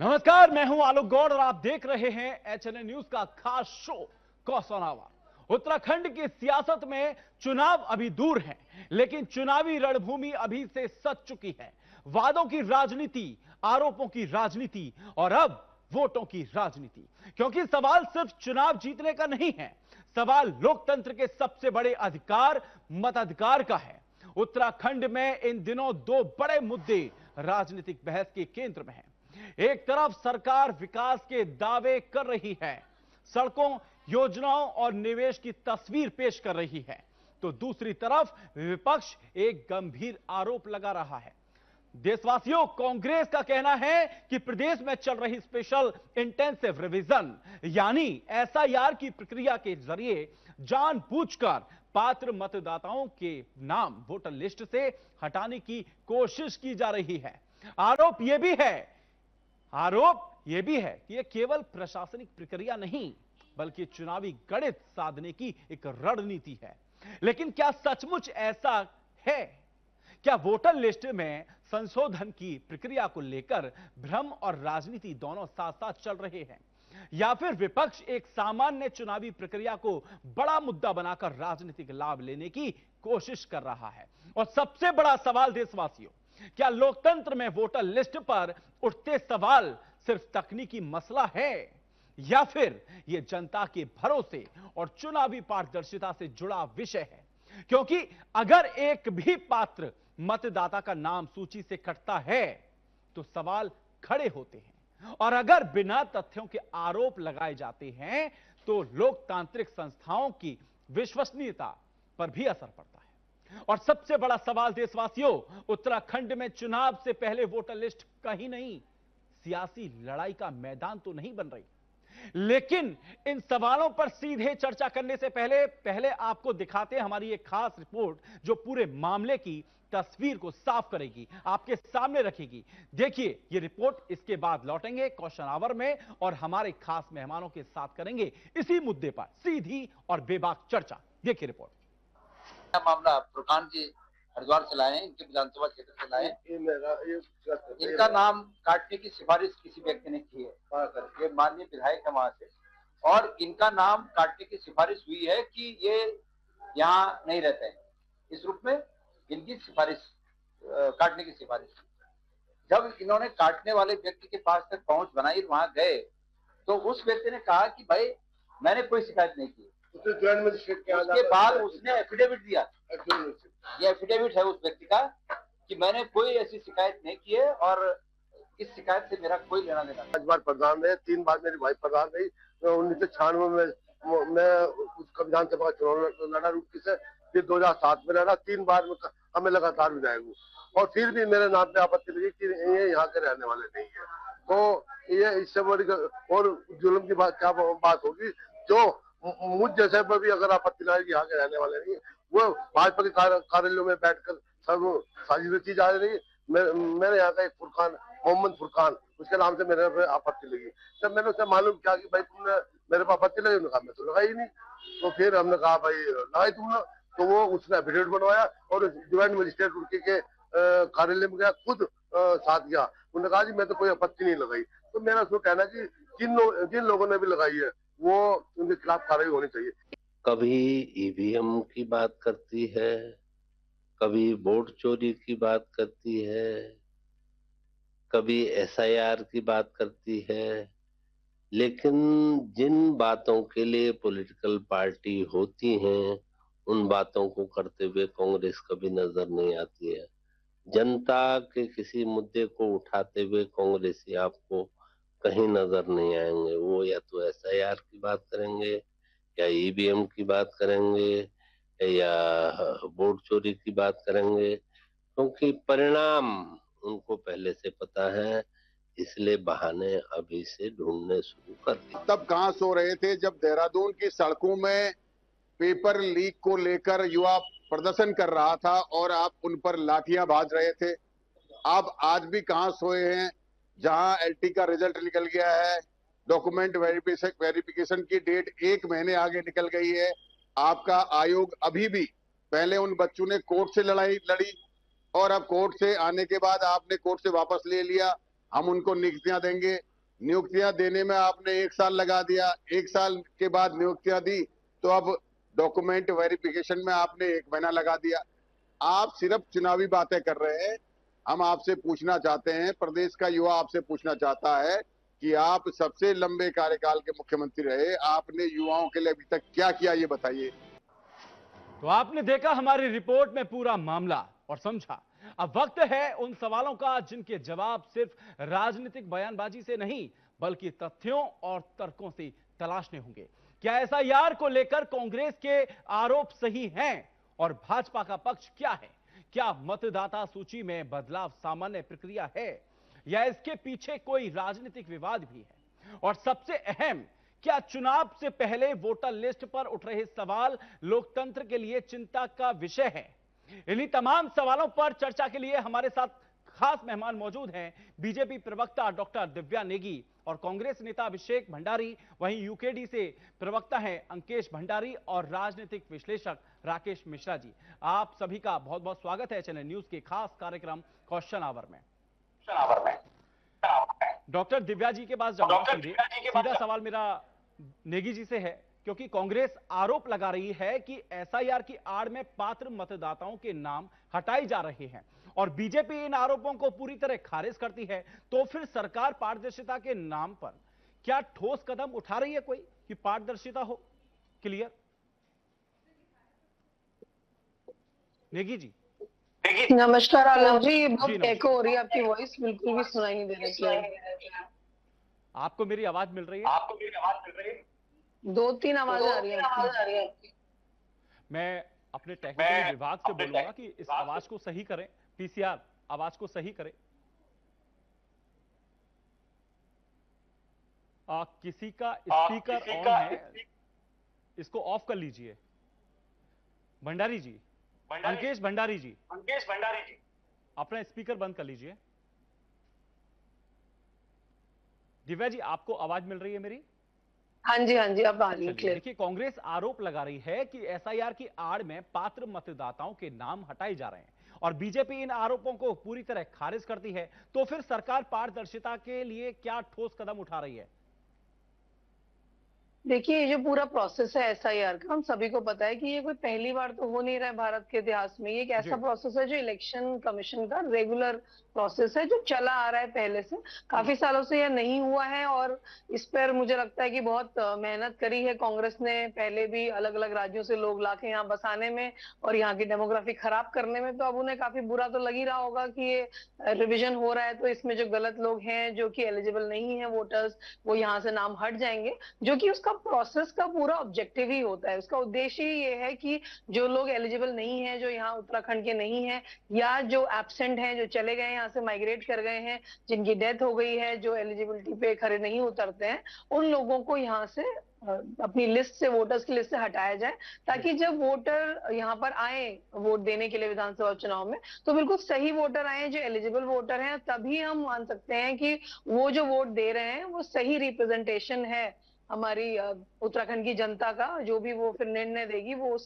नमस्कार, मैं हूं आलोक गौड़ और आप देख रहे हैं एचएनए न्यूज का खास शो कौन आवाज। उत्तराखंड की सियासत में चुनाव अभी दूर है, लेकिन चुनावी रणभूमि अभी से सज चुकी है। वादों की राजनीति, आरोपों की राजनीति और अब वोटों की राजनीति। क्योंकि सवाल सिर्फ चुनाव जीतने का नहीं है, सवाल लोकतंत्र के सबसे बड़े अधिकार मताधिकार का है। उत्तराखंड में इन दिनों दो बड़े मुद्दे राजनीतिक बहस के केंद्र में हैं। एक तरफ सरकार विकास के दावे कर रही है, सड़कों, योजनाओं और निवेश की तस्वीर पेश कर रही है, तो दूसरी तरफ विपक्ष एक गंभीर आरोप लगा रहा है। देशवासियों, कांग्रेस का कहना है कि प्रदेश में चल रही स्पेशल इंटेंसिव रिवीजन यानी एसआईआर की प्रक्रिया के जरिए जानबूझकर पात्र मतदाताओं के नाम वोटर लिस्ट से हटाने की कोशिश की जा रही है। आरोप यह भी है कि यह केवल प्रशासनिक प्रक्रिया नहीं, बल्कि चुनावी गणित साधने की एक रणनीति है। लेकिन क्या सचमुच ऐसा है? क्या वोटर लिस्ट में संशोधन की प्रक्रिया को लेकर भ्रम और राजनीति दोनों साथ साथ चल रहे हैं, या फिर विपक्ष एक सामान्य चुनावी प्रक्रिया को बड़ा मुद्दा बनाकर राजनीतिक लाभ लेने की कोशिश कर रहा है? और सबसे बड़ा सवाल देशवासियों, क्या लोकतंत्र में वोटर लिस्ट पर उठते सवाल सिर्फ तकनीकी मसला है, या फिर यह जनता के भरोसे और चुनावी पारदर्शिता से जुड़ा विषय है? क्योंकि अगर एक भी पात्र मतदाता का नाम सूची से कटता है तो सवाल खड़े होते हैं, और अगर बिना तथ्यों के आरोप लगाए जाते हैं तो लोकतांत्रिक संस्थाओं की विश्वसनीयता पर भी असर पड़ता है। और सबसे बड़ा सवाल देशवासियों, उत्तराखंड में चुनाव से पहले वोटर लिस्ट कहीं नहीं सियासी लड़ाई का मैदान तो नहीं बन रही। लेकिन इन सवालों पर सीधे चर्चा करने से पहले आपको दिखाते हैं हमारी एक खास रिपोर्ट जो पूरे मामले की तस्वीर को साफ करेगी, आपके सामने रखेगी। देखिए ये रिपोर्ट, इसके बाद लौटेंगे क्वेश्चन आवर में और हमारे खास मेहमानों के साथ करेंगे इसी मुद्दे पर सीधी और बेबाक चर्चा। देखिए रिपोर्ट। मामला फुरकान जी हरिद्वार से लाए हैं, इनके विधानसभा क्षेत्र से लाए हैं। इनका नाम काटने की सिफारिश किसी व्यक्ति ने की है, ये माननीय विधायक है वहां से, और इनका नाम काटने की सिफारिश हुई है कि ये यहाँ नहीं रहते हैं। इस रूप में इनकी सिफारिश, काटने की सिफारिश। जब इन्होंने काटने वाले व्यक्ति के पास तक पहुंच बनाई, वहां गए, तो उस व्यक्ति ने कहा कि भाई मैंने कोई शिकायत नहीं की। उसके बाद उसने एफिडेविट दिया, ये एफिडेविट है उस व्यक्ति का कि मैंने कोई ऐसी शिकायत नहीं की है और इस शिकायत से मेरा कोई लेना देना। 5 बार प्रधान रहे, 3 बार मेरी भाई प्रधान रही। 1996 में मैं उसका विधानसभा का चुनाव लड़ा रुड़की से, फिर 2007 में लड़ा, 3 बार हमें लगातार विधायक हूँ, और फिर भी मेरे नाम पे आपत्ति लगी कि ये यहाँ के रहने वाले नहीं है। तो ये इससे बड़ी और जुल्म की बात क्या बात होगी? जो मुझ जैसे पर भी अगर आपत्ति लगाएगी यहाँ के रहने वाले नहीं है, वो भाजपा के कार्यालयों में बैठकर सब साजिश रची जा रही है। मेरे यहाँ का एक फुरकान, मोहम्मद फुरकान, उसके नाम से मेरे पे आपत्ति लगी। जब मैंने उससे मालूम किया कि भाई तुमने मेरे पे आपत्ति लगी, उन्होंने कहा मैं तो लगाई नहीं। तो फिर हमने कहा भाई लगाई तुमने, तो वो उसने एफिडेविट बनवाया और ज्वाइंट मजिस्ट्रेट रुड़की के कार्यालय में गया, खुद साथ गया। उन्होंने कहा जी मैं तो कोई आपत्ति नहीं लगाई। तो मेरा उसको कहना कि जिन लोगों ने भी लगाई है वो उनके खिलाफ कार्रवाई होनी चाहिए। कभी ईवीएम की बात करती है, कभी वोट चोरी की बात करती है, कभी एसआईआर की बात करती है, लेकिन जिन बातों के लिए पॉलिटिकल पार्टी होती हैं उन बातों को करते हुए कांग्रेस कभी नजर नहीं आती है। जनता के किसी मुद्दे को उठाते हुए कांग्रेसी आपको कहीं नजर नहीं आएंगे। वो या तो एसआईआर की बात करेंगे, या ईवीएम की बात करेंगे, या वोट चोरी की बात करेंगे, क्योंकि परिणाम उनको पहले से पता है, इसलिए बहाने अभी से ढूंढने शुरू कर दिए। तब कहां सो रहे थे जब देहरादून की सड़कों में पेपर लीक को लेकर युवा प्रदर्शन कर रहा था और आप उन पर लाठियां भाज रहे थे? आप आज भी कहां सोए हैं जहां एलटी का रिजल्ट निकल गया है, डॉक्यूमेंट वेरिफिकेशन की डेट 1 महीने आगे निकल गई है। आपका आयोग अभी भी, पहले उन बच्चों ने कोर्ट से लड़ी और अब कोर्ट से आने के बाद आपने कोर्ट से वापस ले लिया, हम उनको नियुक्तियां देंगे। नियुक्तियां देने में आपने 1 साल लगा दिया, 1 साल के बाद नियुक्तियां दी तो अब डॉक्यूमेंट वेरिफिकेशन में आपने 1 महीना लगा दिया। आप सिर्फ चुनावी बातें कर रहे हैं। हम आपसे पूछना चाहते हैं, प्रदेश का युवा आपसे पूछना चाहता है कि आप सबसे लंबे कार्यकाल के मुख्यमंत्री रहे, आपने युवाओं के लिए अभी तक क्या किया, ये बताइए। तो आपने देखा हमारी रिपोर्ट में पूरा मामला और समझा। अब वक्त है उन सवालों का जिनके जवाब सिर्फ राजनीतिक बयानबाजी से नहीं बल्कि तथ्यों और तर्कों से तलाशने होंगे। क्या एसआईआर को लेकर कांग्रेस के आरोप सही हैं और भाजपा का पक्ष क्या है? क्या मतदाता सूची में बदलाव सामान्य प्रक्रिया है या इसके पीछे कोई राजनीतिक विवाद भी है? और सबसे अहम, क्या चुनाव से पहले वोटर लिस्ट पर उठ रहे सवाल लोकतंत्र के लिए चिंता का विषय है? इन्हीं तमाम सवालों पर चर्चा के लिए हमारे साथ खास मेहमान मौजूद हैं। बीजेपी प्रवक्ता डॉक्टर दिव्या नेगी और कांग्रेस नेता अभिषेक भंडारी, वहीं यूकेडी से प्रवक्ता हैं अंकेश भंडारी और राजनीतिक विश्लेषक राकेश मिश्रा जी। आप सभी का बहुत बहुत स्वागत है चैनल न्यूज के खास कार्यक्रम क्वेश्चन आवर में। डॉक्टर दिव्या जी के पास जाऊंगा सीधा सवाल मेरा नेगी जी से है, क्योंकि कांग्रेस आरोप लगा रही है कि एसआईआर की आड़ में पात्र मतदाताओं के नाम हटाए जा रहे हैं और बीजेपी इन आरोपों को पूरी तरह खारिज करती है। तो फिर सरकार पारदर्शिता के नाम पर क्या ठोस कदम उठा रही है कोई कि पारदर्शिता हो? क्लियर नेगी जी। नमस्कार आलोक जी, ये बहुत एको हो रही है आपकी वॉइस, बिल्कुल भी सुनाई नहीं दे रही है। आपको मेरी आवाज मिल रही है? 2-3 आवाजें आ रही है। मैं अपने टेक्निकल विभाग से बोलूंगा कि इस आवाज को सही करें, पीसीआर आवाज को सही करें। किसी का स्पीकर ऑन है, इसको ऑफ कर लीजिए। भंडारी जी, अंकेश भंडारी जी, अपना स्पीकर बंद कर लीजिए। दिव्या जी, आपको आवाज मिल रही है मेरी? हाँ जी, अब आ रही है क्लियर। देखिए, कांग्रेस आरोप लगा रही है कि एसआईआर की आड़ में पात्र मतदाताओं के नाम हटाए जा रहे हैं और बीजेपी इन आरोपों को पूरी तरह खारिज करती है। तो फिर सरकार पारदर्शिता के लिए क्या ठोस कदम उठा रही है? देखिए, ये जो पूरा प्रोसेस है एसआईआर का, हम सभी को पता है कि ये कोई पहली बार तो हो नहीं रहा है भारत के इतिहास में। ये एक ऐसा प्रोसेस है जो इलेक्शन कमीशन का रेगुलर प्रोसेस है जो चला आ रहा है पहले से, काफी सालों से यह नहीं हुआ है और इस पर मुझे लगता है कि बहुत मेहनत करी है कांग्रेस ने, पहले भी अलग अलग राज्यों से लोग लाके यहाँ बसाने में और यहाँ की डेमोग्राफी खराब करने में। तो अब उन्हें काफी बुरा तो लग ही रहा होगा कि ये रिविजन हो रहा है तो इसमें जो गलत लोग हैं, जो कि एलिजिबल नहीं है वोटर्स, वो यहाँ से नाम हट जाएंगे, जो कि उसका प्रोसेस का पूरा ऑब्जेक्टिव ही होता है। उसका उद्देश्य ही ये है कि जो लोग एलिजिबल नहीं है, जो यहाँ उत्तराखंड के नहीं है या जो एब्सेंट हैं, जो चले गए यहाँ से माइग्रेट कर गए हैं, जिनकी डेथ हो गई है, जो एलिजिबिलिटी पे खरे नहीं उतरते हैं, उन लोगों को यहाँ से अपनी लिस्ट से, वोटर्स की लिस्ट से हटाया जाए, ताकि जब वोटर यहाँ पर आए वोट देने के लिए विधानसभा चुनाव में, तो बिल्कुल सही वोटर आए जो एलिजिबल वोटर हैं। तभी हम मान सकते हैं कि वो जो वोट दे रहे हैं वो सही रिप्रेजेंटेशन है हमारी उत्तराखंड की जनता का। जो भी वो फिर निर्णय देगी वो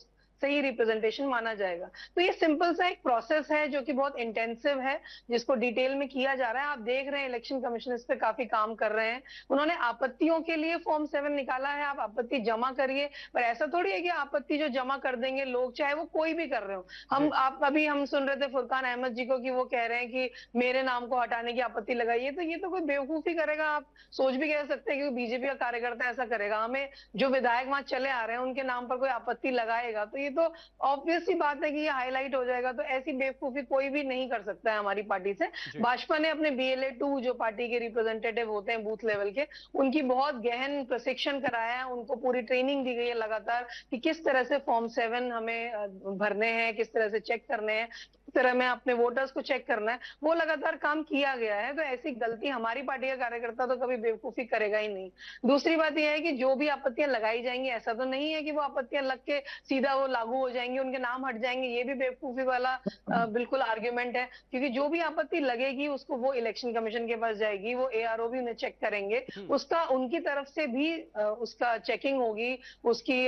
सही रिप्रेजेंटेशन माना जाएगा। तो ये सिंपल सा एक प्रोसेस है जो कि बहुत इंटेंसिव है, जिसको डिटेल में किया जा रहा है। आप देख रहे हैं इलेक्शन कमीशन इस पे काफी काम कर रहे हैं। उन्होंने आपत्तियों के लिए फॉर्म 7 निकाला है, आप आपत्ति जमा करिए, पर ऐसा थोड़ी है कि आपत्ति जो जमा कर देंगे लोग, चाहे वो कोई भी कर रहे हो। अभी हम सुन रहे थे फुरकान अहमद जी को कि वो कह रहे हैं कि मेरे नाम को हटाने की आपत्ति लगाइए, तो ये तो कोई बेवकूफी करेगा। आप सोच भी कह सकते हैं कि बीजेपी का कार्यकर्ता ऐसा करेगा। हमें जो विधायक वहां चले आ रहे हैं उनके नाम पर कोई आपत्ति लगाएगा तो ये तो ऑब्वियस सी बात है कि ये हाईलाइट हो जाएगा। तो ऐसी बेवकूफी कोई भी नहीं कर सकता है हमारी पार्टी से। भाजपा ने अपने BLA 2 जो पार्टी के रिप्रेजेंटेटिव होते हैं बूथ लेवल के, उनकी बहुत गहन प्रशिक्षण कराया है, उनको पूरी ट्रेनिंग दी गई है लगातार कि किस तरह से फॉर्म 7 हमें भरने हैं, किस तरह से चेक करने हैं, किस तरह में अपने वोटर्स को चेक करना है, वो लगातार काम किया गया है। तो ऐसी गलती हमारी पार्टी का कार्यकर्ता तो कभी बेवकूफी करेगा ही नहीं। दूसरी बात यह है कि जो भी आपत्तियां लगाई जाएंगी, ऐसा तो नहीं है कि वो आपत्तियां लग के सीधा वो लागू हो जाएंगे, उनके नाम हट जाएंगे। ये भी बेवकूफी वाला बिल्कुल आर्ग्यूमेंट है, क्योंकि जो भी आपत्ति लगेगी उसको वो इलेक्शन कमीशन के पास जाएगी, वो ARO भी उन्हें चेक करेंगे, उसका उनकी तरफ से भी उसका चेकिंग होगी, उसकी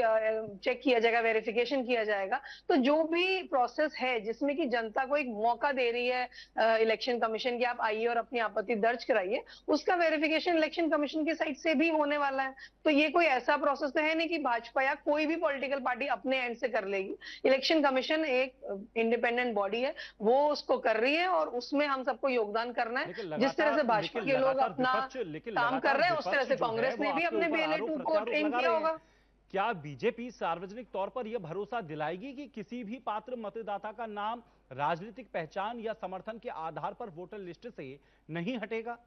चेक किया जाएगा, वेरिफिकेशन किया जाएगा। तो जो भी प्रोसेस है जिसमें कि जनता जनता को एक मौका दे रही है इलेक्शन कमीशन की, आप आइए और अपनी आपत्ति दर्ज कराइए, उसका वेरिफिकेशन इलेक्शन कमीशन की साइड से भी होने वाला है। तो ये कोई ऐसा प्रोसेस तो है नहीं कि भाजपा या कोई भी पॉलिटिकल पार्टी अपने एंड से कर लेगी। इलेक्शन कमीशन एक इंडिपेंडेंट बॉडी है, वो उसको कर रही है और उसमें हम सबको योगदान करना है। जिस तरह से भाजपा के लोग अपना काम कर रहे हैं, उस तरह से कांग्रेस ने भी अपने BLA-2 को ट्रेन किया होगा। क्या बीजेपी सार्वजनिक तौर पर यह भरोसा दिलाएगी कि किसी भी पात्र मतदाता का नाम राजनीतिक पहचान या समर्थन के आधार पर वोटर लिस्ट से नहीं हटेगा?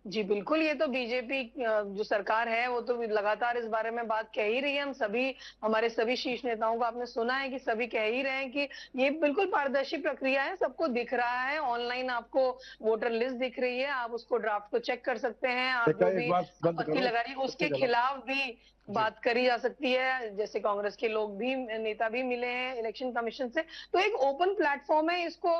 जी बिल्कुल, ये तो बीजेपी जो सरकार है वो तो लगातार इस बारे में बात कह ही रही है। हम सभी, हमारे सभी शीर्ष नेताओं को आपने सुना है कि सभी कह ही रहे हैं कि ये बिल्कुल पारदर्शी प्रक्रिया है, सबको दिख रहा है, ऑनलाइन आपको वोटर लिस्ट दिख रही है, आप उसको ड्राफ्ट को चेक कर सकते हैं, आप जो भी आपत्ति लगा रही है उसके खिलाफ भी बात करी जा सकती है। जैसे कांग्रेस के लोग भी, नेता भी मिले हैं इलेक्शन कमीशन से, तो एक ओपन प्लेटफॉर्म है। इसको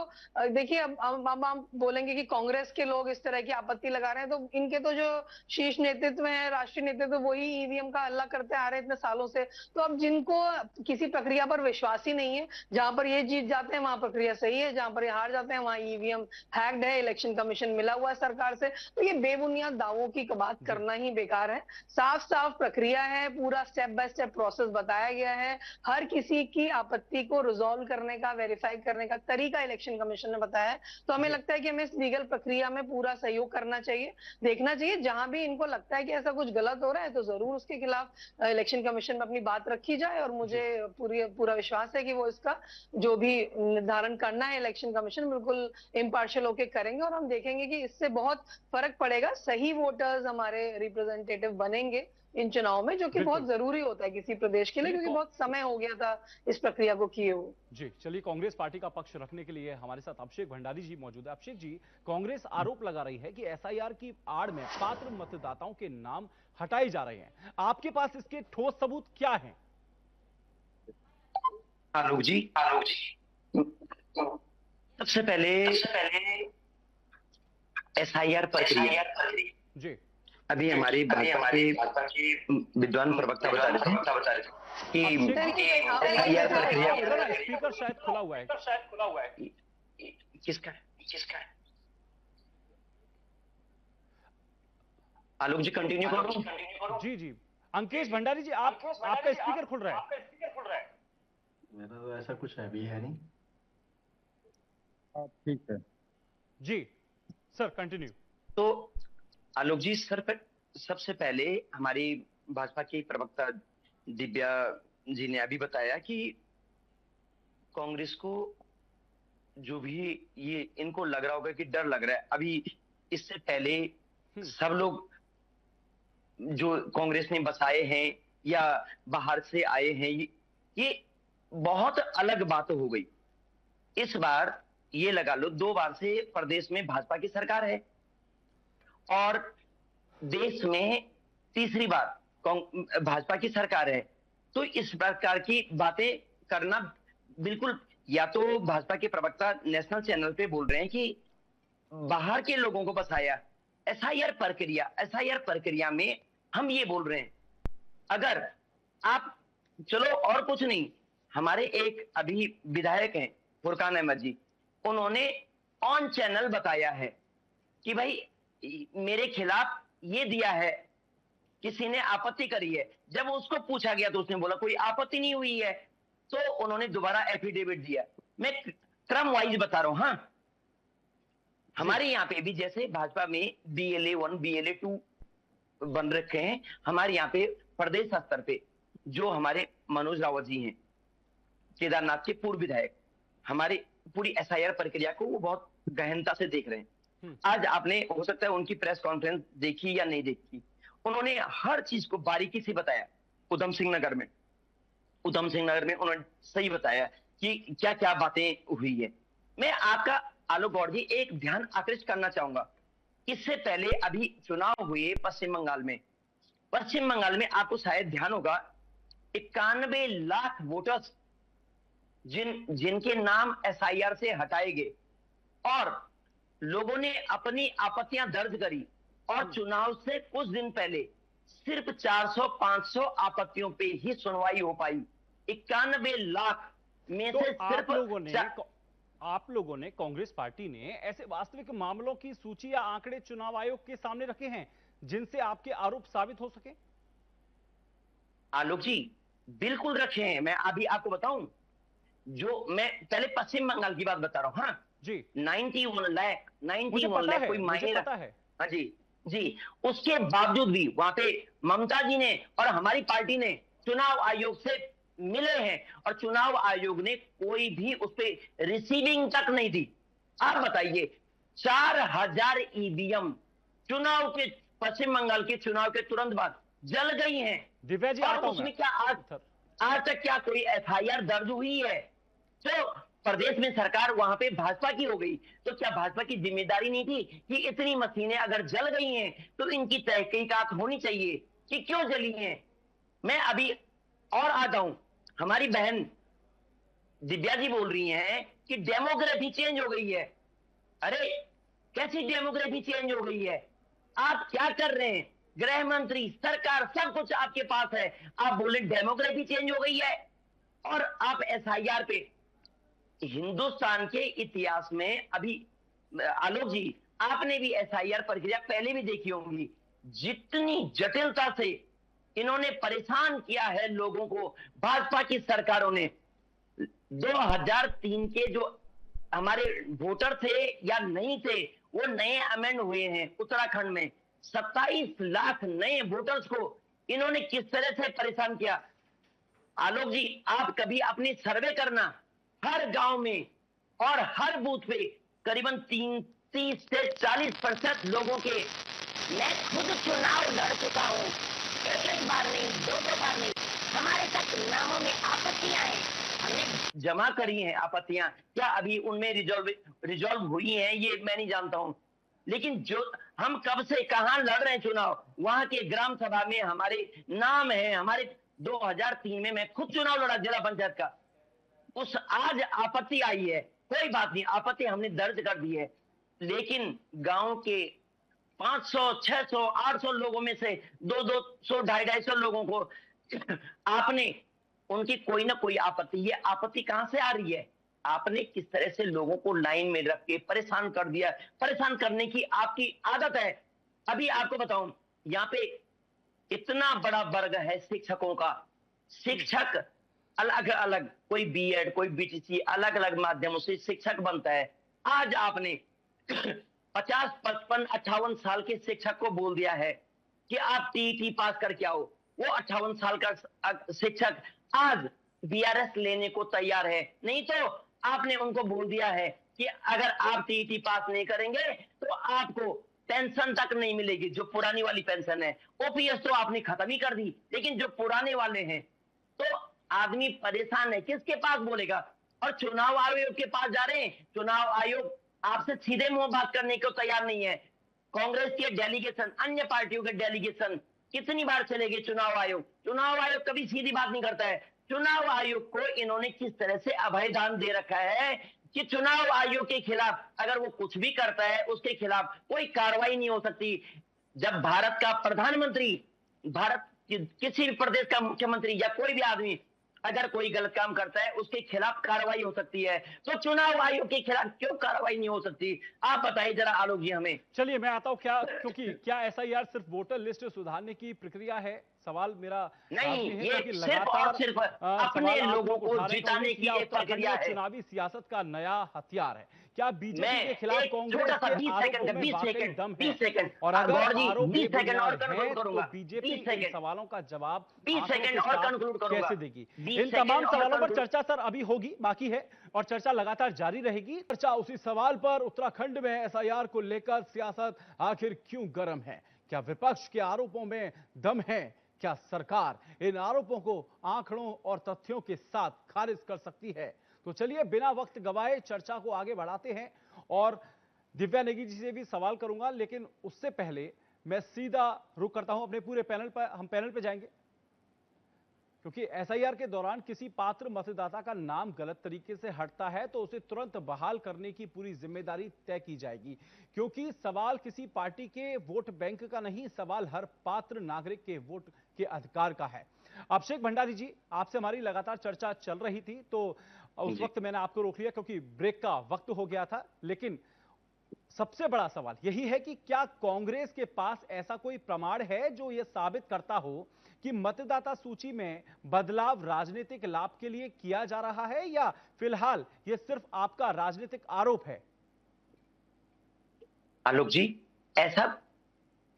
देखिए, अब हम बोलेंगे कि कांग्रेस के लोग इस तरह की आपत्ति लगा रहे हैं, तो इनके तो जो शीर्ष नेतृत्व है, राष्ट्रीय नेतृत्व, वही ईवीएम का हल्ला करते आ रहे हैं इतने सालों से। तो अब जिनको किसी प्रक्रिया पर विश्वास ही नहीं है, जहां पर ये जीत जाते हैं वहां प्रक्रिया सही है, जहां पर ये हार जाते हैं वहां ईवीएम हैक्ड है, इलेक्शन कमीशन मिला हुआ है सरकार से, तो ये बेबुनियाद दावों की बात करना ही बेकार है। साफ साफ प्रक्रिया है, पूरा स्टेप बाय स्टेप प्रोसेस बताया गया है, हर किसी की आपत्ति को रिजॉल्व करने का, वेरीफाई करने का तरीका इलेक्शन कमीशन ने बताया है। तो हमें लगता है कि हमें इस लीगल प्रक्रिया में पूरा सहयोग करना चाहिए, देखना चाहिए। जहां भी इनको लगता है कि ऐसा कुछ गलत हो रहा है तो जरूर उसके खिलाफ इलेक्शन कमीशन में अपनी बात रखी जाए, और मुझे पूरा विश्वास है कि वो इसका जो भी निर्धारण करना है इलेक्शन कमीशन बिल्कुल इम्पार्शियल होकर करेंगे, और हम देखेंगे कि इससे बहुत फर्क पड़ेगा। सही वोटर्स हमारे रिप्रेजेंटेटिव बनेंगे इन चुनाव में, जो कि बहुत जरूरी होता है किसी प्रदेश के लिए, क्योंकि बहुत समय हो गया था इस प्रक्रिया को किए हुए। जी चलिए, कांग्रेस पार्टी का पक्ष रखने के लिए हमारे साथ अभिषेक भंडारी जी मौजूद है। अभिषेक जी, कांग्रेस आरोप लगा रही है कि एसआईआर की आड़ में पात्र मतदाताओं के नाम हटाए जा रहे हैं, आपके पास इसके ठोस सबूत क्या हैं? आलोक जी, सबसे पहले एसआईआर प्रक्रिया जी, अभी हमारी भाजपा के विद्वान प्रवक्ता बता रहे थे कि एसआईआर प्रक्रिया, स्पीकर शायद खुला हुआ है। किसका? आलोक जी कंटिन्यू करो। जी अंकेश भंडारी जी, आपका स्पीकर खुल रहा है। मेरा तो ऐसा कुछ है भी है नहीं। ठीक है जी सर, कंटिन्यू। तो आलोक जी, सबसे पहले हमारी भाजपा की प्रवक्ता दिव्या जी ने अभी बताया कि कांग्रेस को जो भी ये इनको लग रहा होगा कि डर लग रहा है, अभी इससे पहले सब लोग जो कांग्रेस ने बसाए हैं या बाहर से आए हैं, ये बहुत अलग बात हो गई। इस बार ये लगा लो 2 बार से प्रदेश में भाजपा की सरकार है और देश में तीसरी बार भाजपा की सरकार है। तो इस प्रकार की बातें करना बिल्कुल, या तो भाजपा के प्रवक्ता नेशनल चैनल पे बोल रहे हैं कि बाहर के लोगों को बसाया, एसआईआर प्रक्रिया में हम ये बोल रहे हैं। अगर आप, चलो और कुछ नहीं, हमारे एक अभी विधायक हैं फुरकान अहमद जी, उन्होंने ऑन चैनल बताया है कि भाई मेरे खिलाफ ये दिया है, किसी ने आपत्ति करी है। जब उसको पूछा गया तो उसने बोला कोई आपत्ति नहीं हुई है, तो उन्होंने दोबारा एफिडेविट दिया। मैं क्रम वाइज बता रहा हूं। हाँ, हमारे यहाँ पे भी जैसे भाजपा में BLA-1 BLA-2 बन रखे हैं, हमारे यहाँ पे प्रदेश स्तर पे जो हमारे मनोज रावत जी हैं, केदारनाथ के पूर्व विधायक, हमारी पूरी एसआईआर प्रक्रिया को वो बहुत गहनता से देख रहे हैं। आज आपने हो सकता है उनकी प्रेस कॉन्फ्रेंस देखी या नहीं देखी, उन्होंने हर चीज को बारीकी से बताया। उधम सिंह नगर में उन्होंने सही बताया कि क्या क्या बातें हुई है। मैं आपका आलोक गौड़ जी एक ध्यान आकृष्ट करना चाहूंगा। इससे पहले अभी चुनाव हुए पश्चिम बंगाल में आपको शायद ध्यान होगा 91 लाख वोटर्स जिनके नाम एसआईआर से हटाए गए और लोगों ने अपनी आपत्तियां दर्ज करी, और चुनाव से कुछ दिन पहले सिर्फ 400-500 आपत्तियों पे ही सुनवाई हो पाई। 91 लाख में तो से सिर्फ आप लोगों ने आप लोगों ने, कांग्रेस पार्टी ने ऐसे वास्तविक मामलों की सूची या आंकड़े चुनाव आयोग के सामने रखे हैं जिनसे आपके आरोप साबित हो सके? आलोक जी, बिल्कुल रखे हैं। मैं अभी आपको बताऊं, जो मैं पहले पश्चिम बंगाल की बात बता रहा हूं। हाँ जी, 91 लाख, मुझे 91 पता लाख है, कोई मुझे मायने पता है। हाँ जी जी। उसके बावजूद भी वहां पे ममता जी ने और हमारी पार्टी ने चुनाव आयोग से मिले हैं, और चुनाव आयोग ने कोई भी उस पर रिसीविंग तक नहीं दी। आप बताइए, 4000 ईवीएम चुनाव के, पश्चिम बंगाल के चुनाव के तुरंत बाद जल गई हैं। दिव्या जी, और आता हूं उसमें मैं क्या आज तक क्या कोई एफआईआर दर्ज हुई है? तो प्रदेश में सरकार वहां पे भाजपा की हो गई, तो क्या भाजपा की जिम्मेदारी नहीं थी कि इतनी मशीनें अगर जल गई हैं तो इनकी तहकीकात होनी चाहिए कि क्यों जली हैं? मैं अभी और आता हूं। हमारी बहन दिव्या जी बोल रही हैं कि डेमोग्राफी चेंज हो गई है। अरे कैसी डेमोग्राफी चेंज हो गई है? आप क्या कर रहे हैं? गृह मंत्री, सरकार, सब कुछ आपके पास है, आप बोले डेमोग्राफी चेंज हो गई है। और आप एसआईआर पे, हिंदुस्तान के इतिहास में अभी, आलोक जी आपने भी एसआईआर प्रक्रिया पहले भी देखी होंगी, जितनी जटिलता से इन्होंने परेशान किया है लोगों को भाजपा की सरकारों ने। 2003 के जो हमारे वोटर थे या नहीं थे, वो नए अमेंड हुए हैं उत्तराखंड में। 27 लाख नए वोटर्स को इन्होंने किस तरह से परेशान किया। आलोक जी, आप कभी अपनी सर्वे करना, हर गांव में और हर बूथ पे करीबन 30 से 40% लोगों के, मैं खुद चुनाव लड़ चुका हूं, एक बार नहीं, दो बार नहीं, हमारे तक नामों में आपत्तियां हैं, हमने जमा करी हैं आपत्तियां। क्या अभी उनमें रिजॉल्व हुई हैं ये मैं नहीं जानता हूं, लेकिन जो हम कब से कहां लड़ रहे हैं चुनाव, वहां के ग्राम सभा में हमारे नाम है। हमारे 2003 में मैं खुद चुनाव लड़ा जिला पंचायत का। उस आज आपत्ति आई है, कोई बात नहीं, आपत्ति हमने दर्ज कर दी है, लेकिन गांव के 500, 600, 800 लोगों में से 200, 250 लोगों को आपने, उनकी कोई ना कोई आपत्ति, ये आपत्ति कहां से आ रही है? आपने किस तरह से लोगों को लाइन में रख के परेशान कर दिया। परेशान करने की आपकी आदत है। अभी आपको बताऊं, यहाँ पे इतना बड़ा वर्ग है शिक्षकों का। शिक्षक अलग अलग, कोई बीएड, कोई बीटीसी, अलग अलग माध्यमों से शिक्षक बनता है। आज आपने 50, 55, 58 साल के शिक्षक को बोल दिया है कि आप टीईटी पास करके आओ। वो 58 साल का शिक्षक आज बीआरएस लेने को तैयार है। नहीं तो आपने उनको बोल दिया है कि अगर आप टीईटी पास नहीं करेंगे तो आपको पेंशन तक नहीं मिलेगी, जो पुरानी वाली पेंशन है। ओपीएस तो आपने खत्म ही कर दी, लेकिन जो पुराने वाले हैं, तो आदमी परेशान है, किसके पास बोलेगा? और चुनाव आयोग के पास जा रहे हैं। चुनाव आयोग आपसे सीधे मुंह बात करने को तैयार नहीं है। कांग्रेस के डेलीगेशन, अन्य पार्टियों के डेलीगेशन कितनी बार चले गए चुनाव आयोग? चुनाव आयोग कभी सीधी बात नहीं करता है। चुनाव आयोग को इन्होंने किस तरह से अभयदान दे रखा है कि चुनाव आयोग के खिलाफ अगर वो कुछ भी करता है उसके खिलाफ कोई कार्रवाई नहीं हो सकती। जब भारत का प्रधानमंत्री, भारत किसी भी प्रदेश का मुख्यमंत्री या कोई भी आदमी अगर कोई गलत काम करता है उसके खिलाफ कार्रवाई हो सकती है, तो चुनाव आयोग के खिलाफ क्यों कार्रवाई नहीं हो सकती? आप बताइए जरा आलोक जी हमें। चलिए मैं आता हूं। क्या, क्योंकि क्या एसआईआर सिर्फ वोटर लिस्ट सुधारने की प्रक्रिया है? सवाल मेरा नहीं, है, ये सिर्फ और सिर्फ अपने लोगों को जिताने की एक प्रक्रिया है। चुनावी सियासत का नया हथियार है। क्या बीजेपी के खिलाफ छोटा कांग्रेस सा के 20 आरोपों सेकंड, में 20 वाकई सेकंड, दम 20 है? सेकंड, और अगर गौर जी, 20 आरोप सेकंड और बेबुनियाद कंक्लूड है, तो करूंगा। बीजेपी 20 इन सेकंड, सवालों का जवाब 20 सेकंड और कंक्लूड करूंगा। कैसे देगी? 20 इन तमाम सेकंड और सवालों पर conclude- चर्चा सर अभी होगी, बाकी है, और चर्चा लगातार जारी रहेगी। चर्चा उसी सवाल पर, उत्तराखंड में एसआईआर को लेकर सियासत आखिर क्यों गर्म है? क्या विपक्ष के आरोपों में दम है? क्या सरकार इन आरोपों को आंकड़ों और तथ्यों के साथ खारिज कर सकती है? तो चलिए बिना वक्त गवाए चर्चा को आगे बढ़ाते हैं, और दिव्या नेगी जी से भी सवाल करूंगा, लेकिन उससे पहले मैं सीधा रुख करता हूं अपने पूरे पैनल पर। हम पैनल पर जाएंगे, क्योंकि एसआईआर के दौरान किसी पात्र मतदाता का नाम गलत तरीके से हटता है तो उसे तुरंत बहाल करने की पूरी जिम्मेदारी तय की जाएगी, क्योंकि सवाल किसी पार्टी के वोट बैंक का नहीं, सवाल हर पात्र नागरिक के वोट के अधिकार का है। अभिषेक भंडारी जी, आपसे हमारी लगातार चर्चा चल रही थी, तो उस वक्त मैंने आपको रोक लिया क्योंकि ब्रेक का वक्त हो गया था। लेकिन सबसे बड़ा सवाल यही है कि क्या कांग्रेस के पास ऐसा कोई प्रमाण है जो यह साबित करता हो कि मतदाता सूची में बदलाव राजनीतिक लाभ के लिए किया जा रहा है, या फिलहाल यह सिर्फ आपका राजनीतिक आरोप है? आलोक जी, ऐसा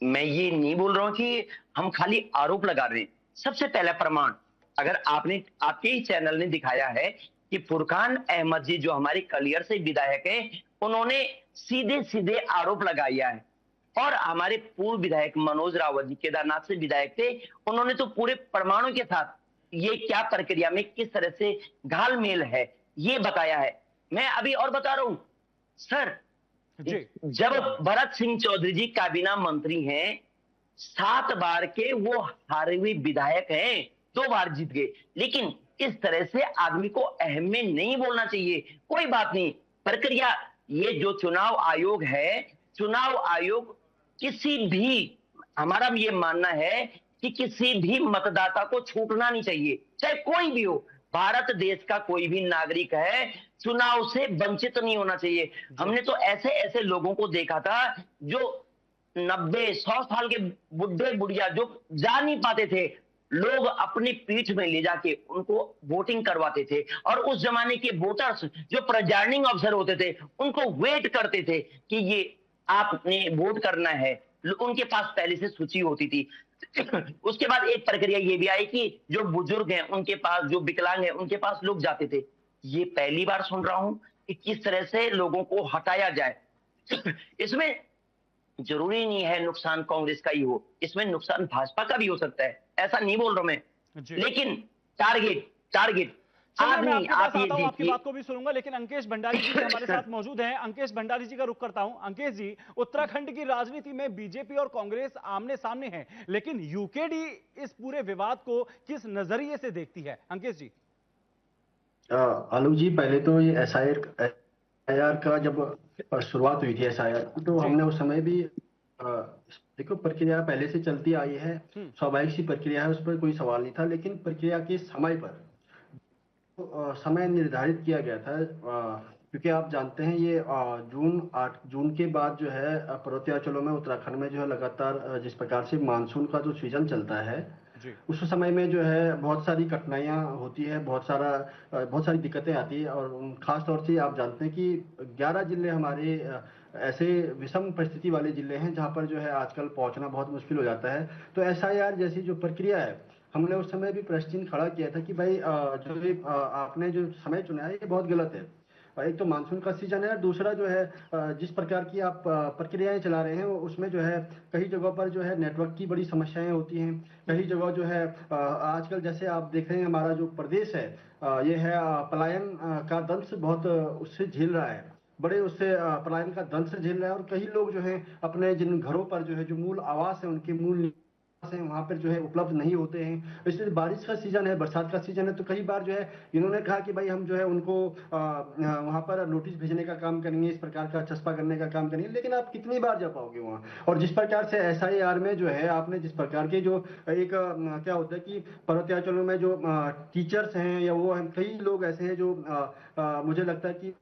मैं ये नहीं बोल रहा हूं कि हम खाली आरोप लगा रहे हैं। सबसे पहला प्रमाण अगर आपके ही चैनल ने दिखाया है कि फुरकान अहमद जी जो हमारे कलियर से विधायक हैं, उन्होंने सीधे सीधे आरोप लगाया है। और हमारे पूर्व विधायक मनोज रावत जी केदारनाथ से विधायक थे, उन्होंने तो पूरे प्रमाणों के साथ ये क्या प्रक्रिया में किस तरह से घालमेल है ये बताया है। मैं अभी और बता रहा हूं सर, जब भरत सिंह चौधरी जी काबीना मंत्री हैं, 7 बार के वो हारे हुए विधायक हैं, 2 बार जीत गए। लेकिन इस तरह से आदमी को अहम में नहीं बोलना चाहिए। कोई बात नहीं, प्रक्रिया ये जो चुनाव आयोग है, चुनाव आयोग किसी भी, हमारा ये मानना है कि किसी भी मतदाता को छूटना नहीं चाहिए, चाहे कोई भी हो। भारत देश का कोई भी नागरिक है, चुनाव से वंचित नहीं होना चाहिए। हमने तो ऐसे ऐसे लोगों को देखा था जो 90-100 साल के बुढ़े बुढ़िया जो जा नहीं पाते थे, लोग अपनी पीठ में ले जाके उनको वोटिंग करवाते थे। और उस जमाने के वोटर्स जो प्रिजाइडिंग ऑफिसर होते थे, उनको वेट करते थे कि ये आपने वोट करना है, उनके पास पहले से सूची होती थी। उसके बाद एक प्रक्रिया ये भी आई कि जो बुजुर्ग हैं उनके पास, जो विकलांग हैं उनके पास लोग जाते थे। ये पहली बार सुन रहा हूं कि किस तरह से लोगों को हटाया जाए। इसमें जरूरी नहीं है नुकसान कांग्रेस का ही हो, इसमें नुकसान भाजपा का भी हो सकता है, ऐसा नहीं बोल रहा मैं। लेकिन टारगेट मैं आपकी बात को भी सुनूंगा, लेकिन अंकेश भंडारी जी हमारे साथ मौजूद हैं। अंकेश भंडारी जी का रुख करता हूं। अंकेश जी, उत्तराखंड की राजनीति में बीजेपी और कांग्रेस आमने सामने हैं, लेकिन यूकेडी इस पूरे विवाद को किस नजरिए से देखती है? अंकेश जी। आलोक जी, पहले तो ये एसआईआर का जब शुरुआत हुई थी एसआईआर, तो हमने उस समय भी देखो, प्रक्रिया पहले से चलती आई है, स्वाभाविक सी प्रक्रिया है, उस पर कोई सवाल नहीं था। लेकिन प्रक्रिया के समय पर समय निर्धारित किया गया था, क्योंकि आप जानते हैं ये 8 जून के बाद जो है पर्वतीय में उत्तराखंड में जो है लगातार जिस प्रकार से मानसून का जो सीजन चलता है, उस समय में जो है बहुत सारी कठिनाइयां होती है, बहुत सारी दिक्कतें आती है। और खास तौर से आप जानते हैं कि 11 जिले हमारे ऐसे विषम परिस्थिति वाले जिले हैं जहां पर जो है आजकल पहुंचना बहुत मुश्किल हो जाता है। तो एसआईआर जैसी जो प्रक्रिया है, हमने उस समय भी प्रश्न चिन्ह खड़ा किया था कि भाई आपने जो समय चुना है ये बहुत गलत है। एक तो मानसून का सीजन है, दूसरा जो है जिस प्रकार की आप प्रक्रियाएं चला रहे हैं उसमें जो है कई जगहों पर जो है नेटवर्क की बड़ी समस्याएं होती हैं। कई जगह जो है आजकल जैसे आप देख रहे हैं हमारा जो प्रदेश है ये है पलायन का दंश बहुत उससे झेल रहा है, बड़े उससे पलायन का दंश झेल रहा है। और कई लोग जो है अपने जिन घरों पर जो है जो मूल आवास है, उनके मूल से वहां पर जो है उपलब्ध नहीं होते हैं। इसलिए बारिश का सीजन है, बरसात का सीजन है, तो कई बार जो है इन्होंने कहा कि भाई हम जो है उनको वहां पर नोटिस भेजने का काम करेंगे, इस प्रकार का चस्पा करने का काम करेंगे। लेकिन आप कितनी बार जा पाओगे वहां? और जिस प्रकार से एसआईआर में जो है आपने जिस प्रकार के जो एक क्या होता है कि पर्वतीय में जो टीचर्स हैं या वो कई लोग ऐसे हैं जो मुझे लगता है कि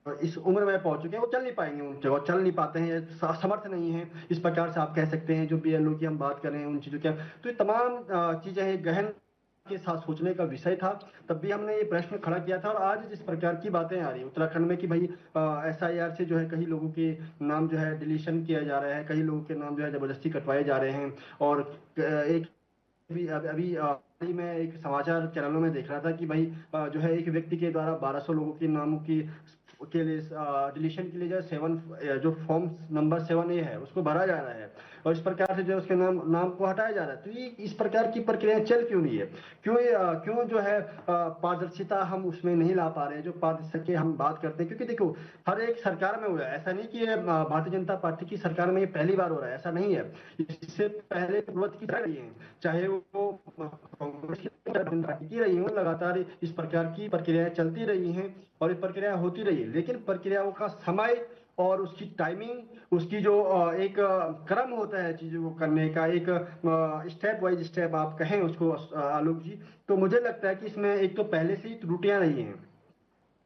इस उम्र में पहुंच चुके हैं, वो चल नहीं पाएंगे, उन जगह चल नहीं पाते हैं, समर्थ नहीं है, इस प्रकार से आप कह सकते हैं। जो बीएलओ की हम बात कर रहे हैं उन चीजों की, तो ये तमाम चीजें गहन के साथ सोचने का विषय था। तब भी हमने ये प्रश्न खड़ा किया था। और आज जिस प्रकार की बातें आ रही है उत्तराखंड में कि भाई एसआईआर से जो है कई लोगों के नाम जो है डिलीशन किया जा रहा है, कई लोगों के नाम जो है जबरदस्ती कटवाए जा रहे हैं। और एक अभी मैं एक समाचार चैनलों में देख रहा था कि भाई जो है एक व्यक्ति के द्वारा 1200 लोगों के नामों की के लिए डिलीशन के लिए जो 7 जो फॉर्म नंबर 7A है उसको भरा जा रहा है, और इस प्रकार से जो उसके नाम को हटाया जा रहा है। तो ये इस प्रकार की प्रक्रिया चल क्यों नहीं है? क्यों जो है पारदर्शिता हम उसमें नहीं ला पा रहे हैं? जो पारदर्शिता की हम बात करते हैं, क्योंकि देखो हर एक सरकार में हुआ है, ऐसा नहीं कि भारतीय जनता पार्टी की सरकार में ये पहली बार हो रहा है, ऐसा नहीं है। इससे पहले पूर्वत की रही है, चाहे वो कांग्रेस की रही हो, लगातार इस प्रकार की प्रक्रियाएं चलती रही हैं और ये प्रक्रिया होती रही है। लेकिन प्रक्रियाओं का समय और उसकी टाइमिंग, उसकी जो एक क्रम होता है चीजों को करने का, एक स्टेप वाइज स्टेप आप कहें उसको आलोक जी, तो मुझे लगता है कि इसमें एक तो पहले से ही त्रुटियां नहीं हैं।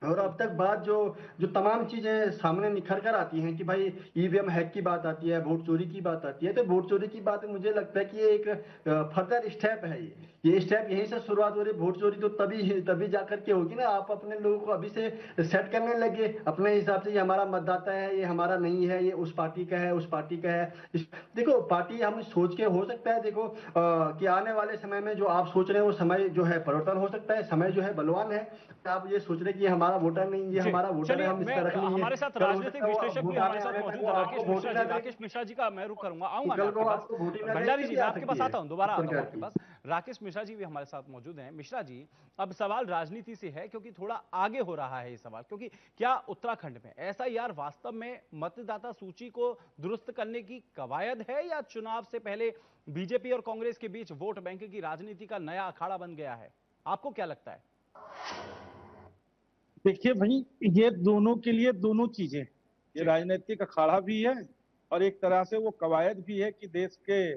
और अब तक बात जो जो तमाम चीजें सामने निखर कर आती हैं कि भाई ईवीएम हैक की बात आती है, वोट चोरी की बात आती है, तो वोट चोरी की बात मुझे लगता है कि ये एक फर्दर स्टेप है। ये स्टेप यहीं से शुरुआत हो रही है। वोट चोरी तो तभी तभी जाकर के होगी ना, आप अपने लोगों को अभी से सेट करने लगे अपने हिसाब से, ये हमारा मतदाता है, ये हमारा नहीं है, ये उस पार्टी का है, उस पार्टी का है। देखो पार्टी हम सोच के हो सकता है, देखो कि आने वाले समय में जो आप सोच रहे हैं वो समय जो है परिवर्तन हो सकता है, समय जो है बलवान है। आप ये सोच रहे कि ये हमारा वोटर नहीं, ये हमारा वोटर है, हम इसका रख लेंगे। हमारे साथ राजनीतिक विश्लेषक भी हमारे साथ मौजूद है, राकेश मिश्रा जी का मैं रुख करूंगा, आऊंगा मैं आपके पास। भंडारी जी मैं आपके पास आता हूं, दोबारा आता हूं आपके पास। राकेश मिश्रा जी भी हमारे साथ मौजूद हैं। मिश्रा जी, अब सवाल राजनीति से है, क्योंकि थोड़ा आगे हो रहा है ये सवाल, क्योंकि क्या उत्तराखंड में एसआईआर वास्तव में मतदाता सूची को दुरुस्त करने की कवायद है, या चुनाव से पहले बीजेपी और कांग्रेस के बीच वोट बैंक की राजनीति का नया अखाड़ा बन गया है? आपको क्या लगता है? देखिए भाई, ये दोनों के लिए दोनों चीजें, ये राजनीतिक अखाड़ा भी है और एक तरह से वो कवायद भी है कि देश के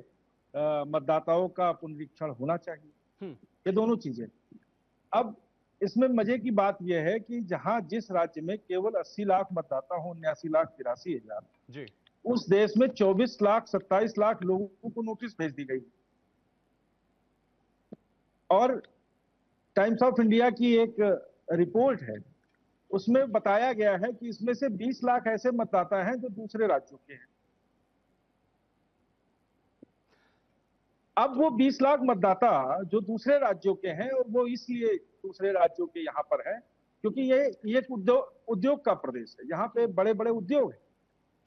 मतदाताओं का पुनरीक्षण होना चाहिए। ये दोनों चीजें। अब इसमें मजे की बात यह है कि जहां जिस राज्य में केवल 80 लाख मतदाता हो, 79,83,000, जी, उस देश में 24 लाख 27 लाख लोगों को नोटिस भेज दी गई। और टाइम्स ऑफ इंडिया की एक रिपोर्ट है, उसमें बताया गया है कि इसमें से 20 लाख ऐसे मतदाता हैं जो दूसरे राज्यों के हैं। अब वो 20 लाख मतदाता जो दूसरे राज्यों के हैं, और वो इसलिए दूसरे राज्यों के यहाँ पर है क्योंकि ये उद्योग का प्रदेश है। यहाँ पे बड़े बड़े उद्योग हैं,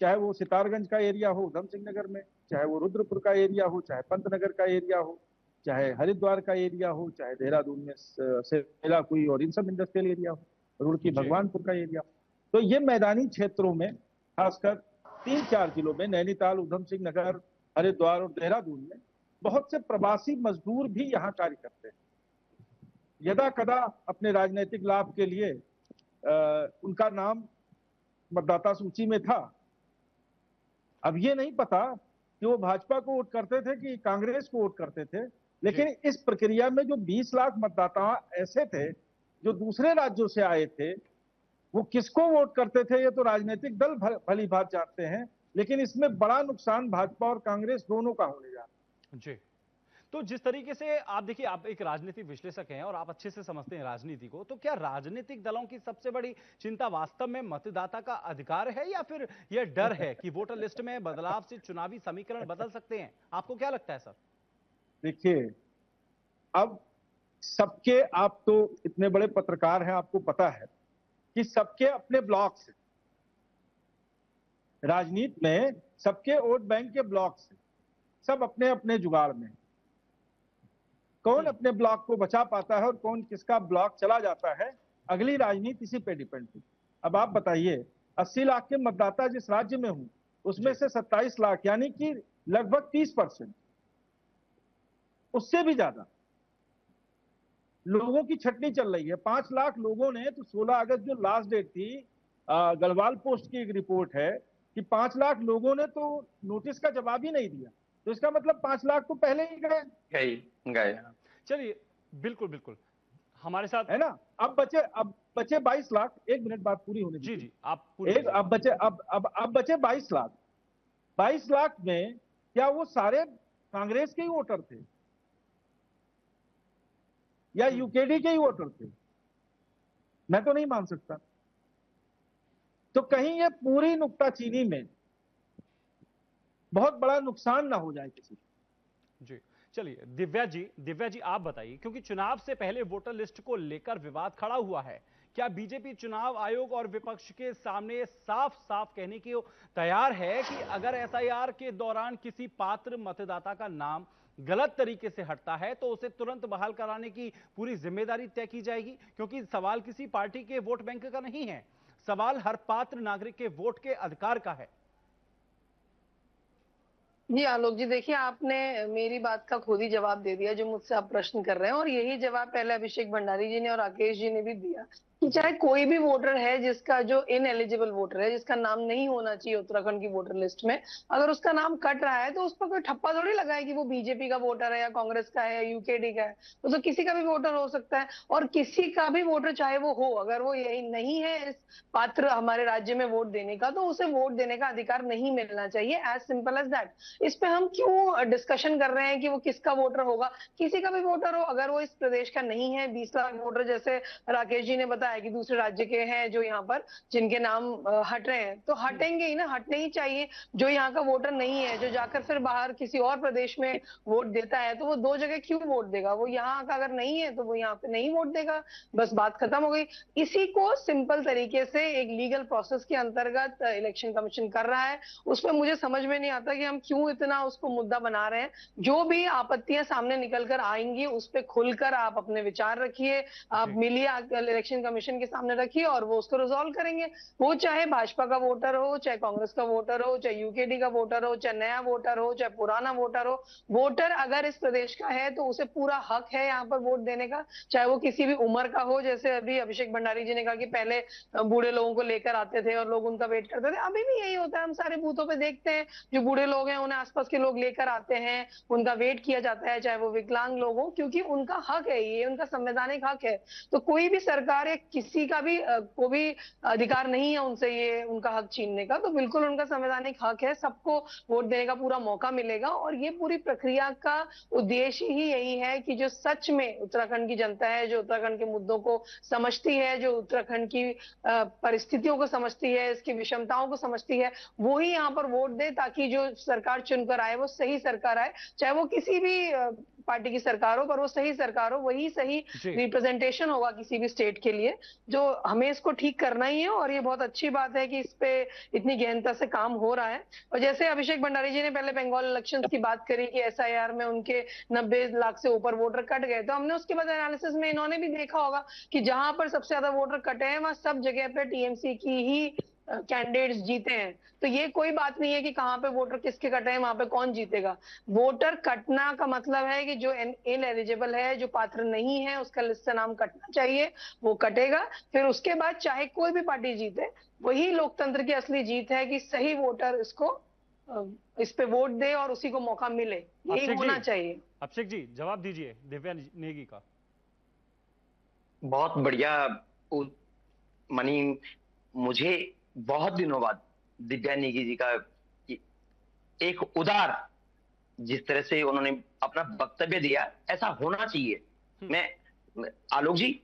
चाहे वो सितारगंज का एरिया हो उधम सिंह नगर में, चाहे वो रुद्रपुर का एरिया हो, चाहे पंतनगर का एरिया हो, चाहे हरिद्वार का एरिया हो, चाहे देहरादून में सेला कोई और इन सब इंडस्ट्रियल एरिया हो, रुड़की भगवानपुर का एरिया। तो ये मैदानी क्षेत्रों में, खासकर 3-4 जिलों में, नैनीताल, उधम सिंह नगर, हरिद्वार और देहरादून में बहुत से प्रवासी मजदूर भी यहाँ कार्य करते हैं। यदा कदा अपने राजनीतिक लाभ के लिए उनका नाम मतदाता सूची में था। अब ये नहीं पता कि वो भाजपा को वोट करते थे कि कांग्रेस को वोट करते थे, लेकिन इस प्रक्रिया में जो 20 लाख मतदाता ऐसे थे जो दूसरे राज्यों से आए थे, वो किसको वोट करते थे ये तो राजनीतिक दल भली भांति जानते हैं, लेकिन इसमें बड़ा नुकसान भाजपा और कांग्रेस दोनों का होने जा रहा है। जी, तो जिस तरीके से आप देखिए, आप एक राजनीतिक विश्लेषक हैं और आप अच्छे से समझते हैं राजनीति को, तो क्या राजनीतिक दलों की सबसे बड़ी चिंता वास्तव में मतदाता का अधिकार है, या फिर यह डर है कि वोटर लिस्ट में बदलाव से चुनावी समीकरण बदल सकते हैं? आपको क्या लगता है सर? देखिए, अब सबके, आप तो इतने बड़े पत्रकार हैं, आपको पता है कि सबके अपने ब्लॉक्स हैं। राजनीति में सबके वोट बैंक के ब्लॉक्स हैं, सब अपने अपने जुगाड़ में। कौन अपने ब्लॉक को बचा पाता है और कौन किसका ब्लॉक चला जाता है, अगली राजनीति इसी पे डिपेंड है। अब आप बताइए, 80 लाख के मतदाता जिस राज्य में हूं, उसमें से 27 लाख यानी कि लगभग 30%, उससे भी ज्यादा लोगों की छटनी चल रही है। 5 लाख लोगों ने तो 16 अगस्त जो लास्ट डेट थी, गढ़वाल पोस्ट की एक रिपोर्ट है कि 5 लाख लोगों ने तो नोटिस का जवाब ही नहीं दिया। तो इसका मतलब 5 लाख तो पहले ही गए। चलिए, बिल्कुल बिल्कुल हमारे साथ है ना। अब बचे 22 लाख। एक मिनट बात पूरी होने दीजिए। जी, आप पूरी। अब बचे 22 लाख। 22 लाख में क्या वो सारे कांग्रेस के ही वोटर थे या यूकेडी के ही वोटर थे? मैं तो नहीं मान सकता। तो कहीं ये पूरी नुक्ताचीनी में बहुत बड़ा नुकसान ना हो जाए किसी को। जी, चलिए दिव्या जी आप बताइए, क्योंकि चुनाव से पहले वोटर लिस्ट को लेकर विवाद खड़ा हुआ है, क्या बीजेपी चुनाव आयोग और विपक्ष के सामने साफ साफ कहने की तैयार है कि अगर एसआईआर के दौरान किसी पात्र मतदाता का नाम गलत तरीके से हटता है तो उसे तुरंत बहाल कराने की पूरी जिम्मेदारी तय की जाएगी? क्योंकि सवाल किसी पार्टी के वोट बैंक का नहीं है, सवाल हर पात्र नागरिक के वोट के अधिकार का है। जी आलोक जी, देखिए आपने मेरी बात का खुद ही जवाब दे दिया जो मुझसे आप प्रश्न कर रहे हैं, और यही जवाब पहले अभिषेक भंडारी जी ने और राकेश जी ने भी दिया कि चाहे कोई भी वोटर है जिसका जो इनएलिजिबल वोटर है, जिसका नाम नहीं होना चाहिए उत्तराखंड की वोटर लिस्ट में, अगर उसका नाम कट रहा है तो उस पर कोई ठप्पा थोड़ी लगा है कि वो बीजेपी का वोटर है या कांग्रेस का है या यूकेडी का है। तो किसी का भी वोटर हो सकता है, और किसी का भी वोटर चाहे वो हो, अगर वो यही नहीं है इस पात्र हमारे राज्य में वोट देने का, तो उसे वोट देने का अधिकार नहीं मिलना चाहिए। As simple as that. इस पे हम क्यों डिस्कशन कर रहे हैं कि वो किसका वोटर होगा? किसी का भी वोटर हो, अगर वो इस प्रदेश का नहीं है, 20 लाख वोटर जैसे राकेश जी ने बताया कि दूसरे राज्य के हैं जो यहाँ पर जिनके नाम हट रहे हैं, तो हटेंगे ही ना, हटने ही चाहिए। जो यहाँ का वोटर नहीं है, जो जाकर फिर बाहर किसी और प्रदेश में वोट देता है, तो वो दो जगह क्यों वोट देगा? वो यहाँ का अगर नहीं है तो वो यहाँ पे नहीं वोट देगा, बस बात खत्म हो गई। इसी को सिंपल तरीके से एक लीगल प्रोसेस के अंतर्गत इलेक्शन कमीशन कर रहा है। उसमें मुझे समझ में नहीं आता कि हम क्यों इतना उसको मुद्दा बना रहे हैं। जो भी आपत्तियां सामने निकल कर आएंगी उस पर खुलकर आप अपने विचार रखिए, आप मिलिए इलेक्शन कमीशन के सामने रखिए और वो उसको रिजॉल्व करेंगे। वो चाहे भाजपा का वोटर हो, चाहे कांग्रेस का वोटर हो, चाहे यूकेडी का वोटर हो, चाहे नया वोटर हो, चाहे पुराना वोटर हो, वोटर अगर इस प्रदेश का है तो उसे पूरा हक है यहाँ पर वोट देने का, चाहे वो किसी भी उम्र का हो। जैसे अभी अभिषेक भंडारी जी ने कहा कि पहले बूढ़े लोगों को लेकर आते थे और लोग उनका वेट करते थे, अभी भी यही होता है। हम सारे बूथों पे देखते हैं, जो बूढ़े लोग हैं उन्हें आसपास के लोग लेकर आते हैं, उनका वेट किया जाता है, चाहे वो विकलांग लोग हो, क्योंकि उनका हक है, ये उनका संवैधानिक हक है। तो कोई भी सरकार या किसी का भी को भी अधिकार नहीं है उनसे ये उनका हक छीनने का। तो बिल्कुल उनका संवैधानिक हक है, सबको वोट देने का पूरा मौका मिलेगा। और ये पूरी प्रक्रिया का उद्देश्य ही यही है कि जो सच में उत्तराखंड की जनता है, जो उत्तराखंड के मुद्दों को समझती है, जो उत्तराखंड की परिस्थितियों को समझती है, इसकी विषमताओं को समझती है, वो ही यहाँ पर वोट दे, ताकि जो सरकार चुनकर आए वो सही सरकार आए। चाहे वो किसी भी पार्टी की सरकार हो, पर वो सही सरकार हो, वही सही रिप्रेजेंटेशन होगा किसी भी स्टेट के लिए। जो हमें इसको ठीक करना ही है, और ये बहुत अच्छी बात है कि इस पे इतनी गहनता से काम हो रहा है। और जैसे अभिषेक भंडारी जी ने पहले बंगाल इलेक्शन की बात करी कि एसआईआर में उनके 90 लाख से ऊपर वोटर कट गए, तो हमने उसके बाद एनालिसिस में इन्होंने भी देखा होगा कि जहां पर सबसे ज्यादा वोटर कटे हैं वहां सब जगह पे टीएमसी की ही कैंडिडेट्स जीते हैं। तो ये कोई बात नहीं है कि कहाँ पे वोटर किसके कटे हैं, वहां पे कौन जीतेगा। वोटर कटना का मतलब है कि जो इनएलिजिबल है, जो पात्र नहीं है, उसका लिस्ट से नाम कटना चाहिए, वो कटेगा। फिर उसके बाद चाहे कोई भी पार्टी जीते, वही लोकतंत्र की असली जीत है कि सही वोटर इसको इस पे वोट दे और उसी को मौका मिले। यही होना चाहिए। अभिषेक जी जवाब दीजिए दिव्या नेगी का। बहुत बढ़िया मनी, मुझे बहुत दिनों बाद दिव्या नेगी जी का एक उदार, जिस तरह से उन्होंने अपना वक्तव्य दिया, ऐसा होना चाहिए। मैं आलोक जी,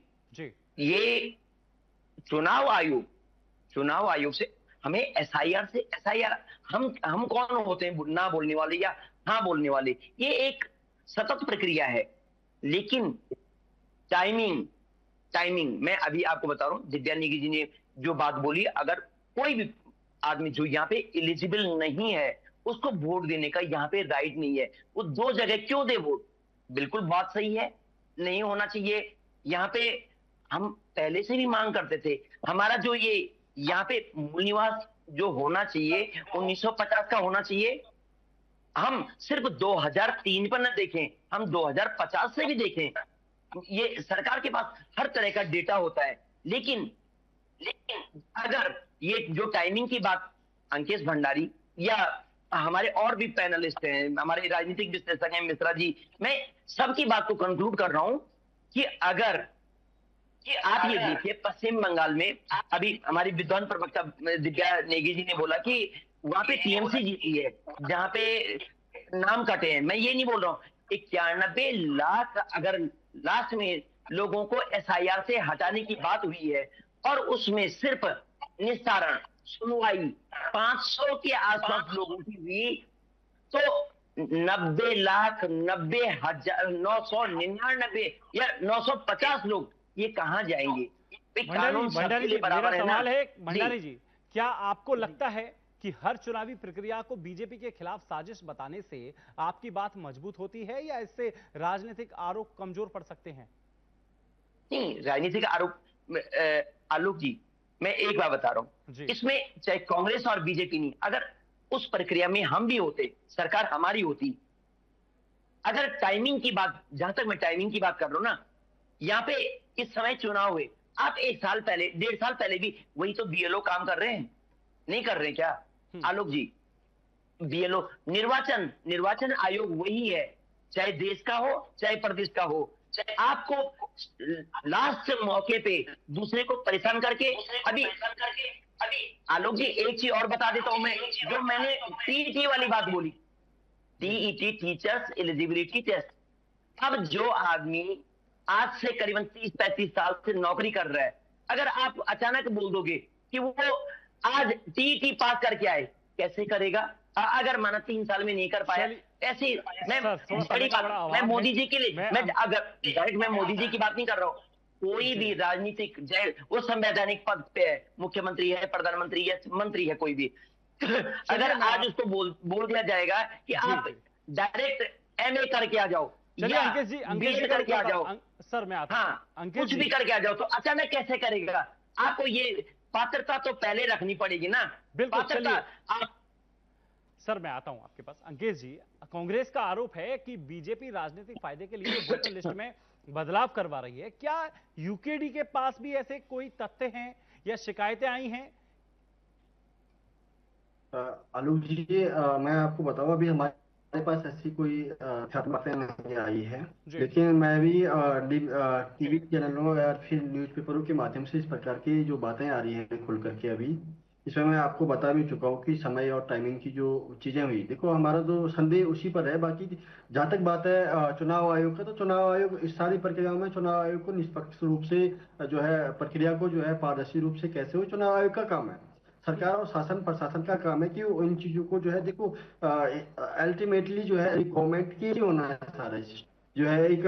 ये चुनाव आयोग से हमें एसआईआर हम कौन होते हैं ना बोलने वाले या हाँ बोलने वाले? ये एक सतत प्रक्रिया है, लेकिन टाइमिंग मैं अभी आपको बता रहा हूं। दिव्या नेगी जी ने जो बात बोली, अगर कोई भी आदमी जो यहाँ पे एलिजिबल नहीं है उसको वोट देने का यहाँ पे राइट नहीं है, वो दो जगह क्यों दे वोट? बिल्कुल बात सही है, नहीं होना चाहिए। यहाँ पे हम पहले से भी मांग करते थे, हमारा जो ये यहाँ पे मूल निवास जो होना चाहिए 1950 का होना चाहिए। हम सिर्फ 2003 पर न देखें, हम 2050 से भी देखें। ये सरकार के पास हर तरह का डेटा होता है, लेकिन अगर ये जो टाइमिंग की बात अंकेश भंडारी या हमारे और भी पैनलिस्ट हैं, हमारे राजनीतिक विश्लेषक हैं मिश्रा जी, मैं सबकी बात को कंक्लूड कर रहा हूं कि अगर कि आप ये देखिए पश्चिम बंगाल में अभी हमारी विद्वान प्रवक्ता दिव्या नेगी जी ने बोला कि वहां पे टीएमसी जीती है, जहां पे नाम कटे हैं। मैं ये नहीं बोल रहा हूँ, 91 लाख अगर लास्ट में लोगों को एसआईआर से हटाने की बात हुई है और उसमें सिर्फ निस्तारण सुनवाई 500 के आसपास लोगों की हुई, तो 90,90,999 या 950 लोग ये कहां जाएंगे? भंडारी जी, मेरा सवाल है भंडारी जी, क्या आपको लगता है कि हर चुनावी प्रक्रिया को बीजेपी के खिलाफ साजिश बताने से आपकी बात मजबूत होती है, या इससे राजनीतिक आरोप कमजोर पड़ सकते हैं? नहीं, राजनीतिक आरोप आलोक जी, मैं एक बात बता रहा हूं, इसमें चाहे कांग्रेस और बीजेपी नहीं, अगर उस प्रक्रिया में हम भी होते, सरकार हमारी होती। अगर टाइमिंग की बात, जहां तक मैं टाइमिंग की बात कर रहा हूं ना, यहाँ पे इस समय चुनाव हुए, आप 1 साल पहले, 1.5 साल पहले भी वही तो बीएलओ काम कर रहे हैं, नहीं कर रहे क्या आलोक जी? बीएलओ, निर्वाचन आयोग वही है, चाहे देश का हो चाहे प्रदेश का हो। चाहे आपको लास्ट मौके पे दूसरे को परेशान करके, अभी आलोक जी एक चीज और बता देता हूं मैं, जो मैंने टीईटी वाली बात बोली, टीईटी टीचर्स एलिजिबिलिटी टेस्ट। अब जो आदमी आज से करीबन 30-35 साल से नौकरी कर रहा है, अगर आप अचानक बोल दोगे कि वो आज टीईटी पास करके आए, कैसे करेगा? अगर माना 3 साल में नहीं कर पाया, ऐसी मैं बड़ी बात, मैं मोदी जी के लिए, मैं अगर डायरेक्ट मैं मोदी जी की बात नहीं कर रहा हूं, कोई भी राजनीतिक, वो संवैधानिक पद पे है, मुख्यमंत्री है, प्रधानमंत्री है, मंत्री है, कोई भी अगर आज उसको बोल दिया जाएगा कि आप डायरेक्ट एमए करके आ जाओ, चलिए अंकित जी, करके आ जाओ, सर मैं आता हूं, कुछ भी करके आ जाओ, तो अचानक कैसे करेगा? आपको ये पात्रता तो पहले रखनी पड़ेगी ना। बिल्कुल, चलिए सर मैं आता हूं आपके पास। अंकित जी, कांग्रेस का आरोप है कि बीजेपी राजनीतिक फायदे के लिए वोटर लिस्ट में बदलाव करवा रही है। क्या यूकेडी के पास भी ऐसे कोई तथ्य हैं या शिकायतें आई हैं? आलोक जी, मैं आपको बताऊं, अभी हमारे पास ऐसी कोई बातें नहीं आई है, लेकिन मैं भी टीवी चैनलों या फिर न्यूज़पेपरों के माध्यम से इस प्रकार की जो बातें आ रही हैं खुल करके, अभी इसमें मैं आपको बता भी चुका हूँ कि समय और टाइमिंग की जो चीजें हुई, देखो हमारा तो संदेह उसी पर है। बाकी जहाँ तक बात है चुनाव आयोग का, तो चुनाव आयोग इस सारी प्रक्रियाओं में चुनाव आयोग को निष्पक्ष रूप से जो है प्रक्रिया को जो है पारदर्शी रूप से कैसे हो, चुनाव आयोग का काम है। सरकार और शासन प्रशासन का काम है कि इन चीजों को जो है, देखो अल्टीमेटली जो है गवर्नमेंट की होना है सारा जो है, एक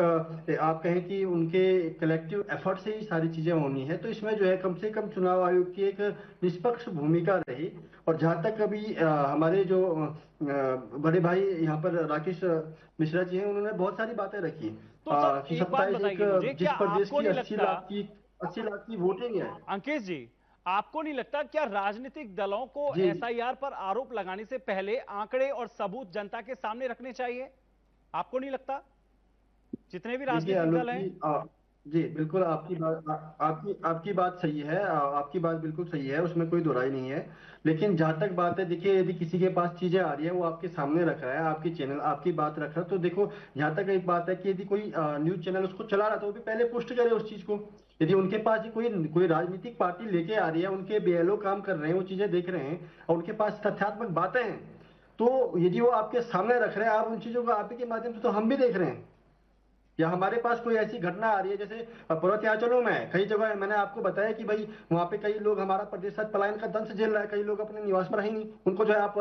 आप कहें कि उनके कलेक्टिव एफर्ट से ही सारी चीजें होनी है। तो इसमें जो है कम से कम चुनाव आयोग की एक निष्पक्ष भूमिका रही। और जहां तक अभी हमारे जो बड़े भाई यहाँ पर राकेश मिश्रा जी हैं, उन्होंने बहुत सारी बातें रखी कि 27 जिस प्रदेश की 80 लाख की वोटिंग है। अंकित जी, आपको नहीं लगता क्या राजनीतिक दलों को एसआईआर पर आरोप लगाने से पहले आंकड़े और सबूत जनता के सामने रखने चाहिए? आपको नहीं लगता? जितने भी राजनीतिक दल हैं। जी बिल्कुल, आपकी बात सही है, आपकी बात बिल्कुल सही है, उसमें कोई दोहराई नहीं है। लेकिन जहां तक बात है, देखिए यदि किसी के पास चीजें आ रही है, वो आपके सामने रख रहा है, आपकी चैनल आपकी बात रख रहा है, तो देखो जहां तक एक बात है कि यदि कोई न्यूज चैनल उसको चला रहा था, वो भी पहले पोस्ट करे उस चीज को। यदि उनके पास कोई राजनीतिक पार्टी लेके आ रही है, उनके बीएलओ काम कर रहे हैं, वो चीजें देख रहे हैं और उनके पास तथ्यात्मक बातें हैं, तो यदि वो आपके सामने रख रहे हैं, आप उन चीजों को आप ही के माध्यम से, तो हम भी देख रहे हैं। या हमारे पास कोई ऐसी घटना आ रही है, जैसे पर्वतांचलों में कई जगह मैंने आपको बताया कि भाई वहां पे कई लोग, हमारा प्रदेश पलायन का दंश झेल रहा है, कई लोग अपने निवास पर है नहीं, उनको जो है आप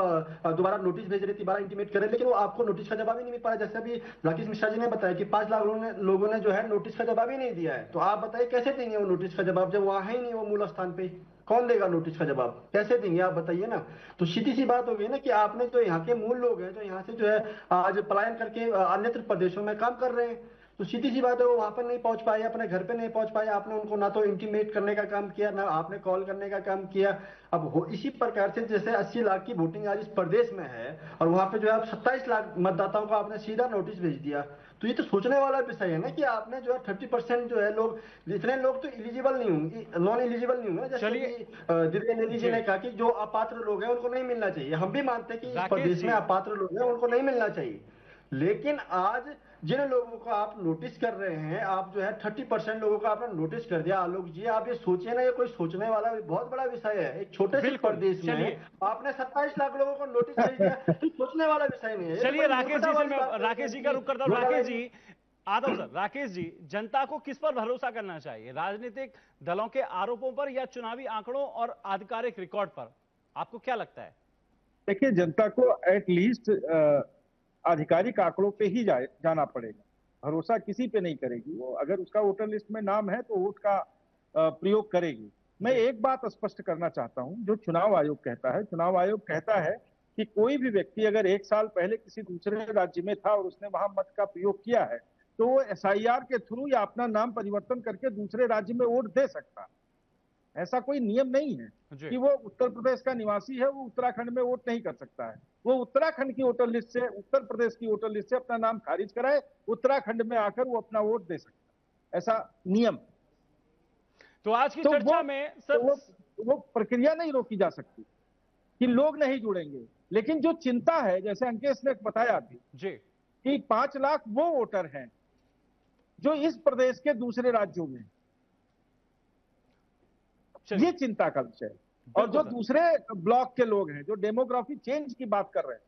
दोबारा नोटिस भेज रहे, दोबारा इंटीमेट कर रहे, लेकिन वो आपको नोटिस का जवाब ही नहीं मिल पा रहा। जैसे अभी राकेश मिश्रा जी ने बताया कि 5 लाख लोगों ने जो है नोटिस का जवाब ही नहीं दिया है। तो आप बताइए कैसे देंगे वो नोटिस का जवाब, जब वहां है ही नहीं वो मूल स्थान पे? कौन देगा नोटिस का जवाब, कैसे देंगे आप बताइए ना? तो सीधी सी बात हो गई ना कि आपने जो यहाँ के मूल लोग हैं, जो यहाँ से जो है आज पलायन करके अन्यत्र प्रदेशों में काम कर रहे हैं, तो सीधी सी बात है वो वहां पर नहीं पहुंच पाए, अपने घर पे नहीं पहुंच पाए। आपने उनको ना तो इंटीमेट करने का काम किया, ना आपने कॉल करने का काम किया। अब हो इसी प्रकार से जैसे 80 लाख की वोटिंग आज इस प्रदेश में है और वहां पे जो है आप 27 लाख मतदाताओं को आपने सीधा नोटिस भेज दिया, तो ये तो सोचने वाला विषय है ना कि आपने जो है 30% जो है लोग, इतने लोग तो एलिजिबल नहीं होंगे, नॉन एलिजिबल नहीं होंगे। जैसे दिव्या नेगी जी ने कहा कि जो अपात्र लोग हैं उनको नहीं मिलना चाहिए, हम भी मानते हैं कि इस प्रदेश में अपात्र लोग हैं उनको नहीं मिलना चाहिए। लेकिन आज जिन लोगों को आप नोटिस कर रहे हैं, आप जो है 30% लोगों को आपने नोटिस कर दिया। आलोक जी, आप ये सोचिए ना, ये कोई सोचने वाला बहुत बड़ा विषय है। एक छोटे से प्रदेश में आपने 27 लाख लोगों को नोटिस भेज दिया, तो सोचने वाला विषय नहीं है। चलिए राकेश जी का रुख करता हूं। राकेश जी आता हूं सर। राकेश जी, जनता को किस पर भरोसा करना चाहिए, राजनीतिक दलों के आरोपों पर या चुनावी आंकड़ों और आधिकारिक रिकॉर्ड पर? आपको क्या लगता है? देखिए, जनता को एटलीस्ट आधिकारिक आंकड़ों पे ही जाना पड़ेगा, भरोसा किसी पे नहीं करेगी वो। अगर उसका वोटर लिस्ट में नाम है तो वोट का प्रयोग करेगी। मैं एक बात स्पष्ट करना चाहता हूं, जो चुनाव आयोग कहता है, चुनाव आयोग कहता है कि कोई भी व्यक्ति अगर 1 साल पहले किसी दूसरे राज्य में था और उसने वहां मत का प्रयोग किया है, तो वो एसआईआर के थ्रू या अपना नाम परिवर्तन करके दूसरे राज्य में वोट दे सकता है। ऐसा कोई नियम नहीं है कि वो उत्तर प्रदेश का निवासी है, वो उत्तराखंड में वोट नहीं कर सकता है। वो उत्तराखंड की वोटर लिस्ट से, उत्तर प्रदेश की वोटर लिस्ट से अपना नाम खारिज कराए, उत्तराखंड में आकर वो अपना वोट दे सकता है, ऐसा नियम। तो आज की चर्चा में सर वो प्रक्रिया नहीं रोकी जा सकती कि लोग नहीं जुड़ेंगे। लेकिन जो चिंता है, जैसे अंकेश ने बताया भी जी कि 5 लाख वो वोटर हैं जो इस प्रदेश के दूसरे राज्यों में, ये चिंता का विषय है। और जो दूसरे ब्लॉक के लोग हैं जो डेमोग्राफी चेंज की बात कर रहे हैं,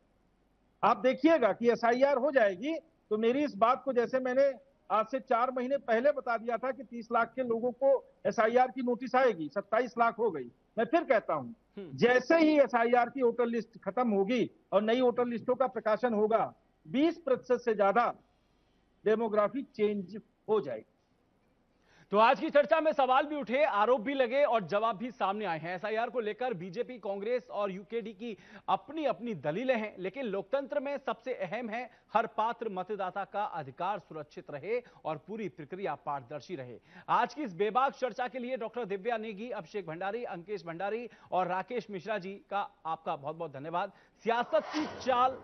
आप देखिएगा कि एसआईआर हो जाएगी तो मेरी इस बात को, जैसे मैंने आज से 4 महीने पहले बता दिया था कि 30 लाख के लोगों को एसआईआर की नोटिस आएगी, 27 लाख हो गई। मैं फिर कहता हूं, जैसे ही एसआईआर की वोटर लिस्ट खत्म होगी और नई वोटर लिस्टों का प्रकाशन होगा, 20% से ज्यादा डेमोग्राफी चेंज हो जाएगी। तो आज की चर्चा में सवाल भी उठे, आरोप भी लगे और जवाब भी सामने आए हैं। एसआईआर को लेकर बीजेपी, कांग्रेस और यूकेडी की अपनी अपनी दलीलें हैं, लेकिन लोकतंत्र में सबसे अहम है हर पात्र मतदाता का अधिकार सुरक्षित रहे और पूरी प्रक्रिया पारदर्शी रहे। आज की इस बेबाक चर्चा के लिए डॉक्टर दिव्या नेगी, अभिषेक भंडारी, अंकेश भंडारी और राकेश मिश्रा जी का आपका बहुत बहुत धन्यवाद। सियासत की चाल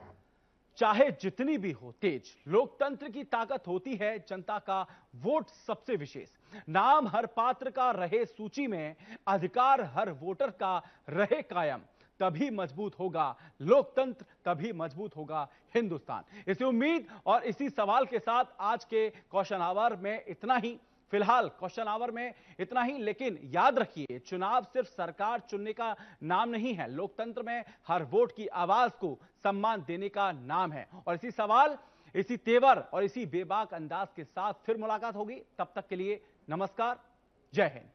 चाहे जितनी भी हो तेज, लोकतंत्र की ताकत होती है जनता का वोट सबसे विशेष। नाम हर पात्र का रहे सूची में, अधिकार हर वोटर का रहे कायम, तभी मजबूत होगा लोकतंत्र, तभी मजबूत होगा हिंदुस्तान। इसी उम्मीद और इसी सवाल के साथ आज के क्वेश्चन आवर में इतना ही। फिलहाल क्वेश्चन आवर में इतना ही, लेकिन याद रखिए, चुनाव सिर्फ सरकार चुनने का नाम नहीं है, लोकतंत्र में हर वोट की आवाज को सम्मान देने का नाम है। और इसी सवाल, इसी तेवर और इसी बेबाक अंदाज के साथ फिर मुलाकात होगी। तब तक के लिए नमस्कार, जय हिंद।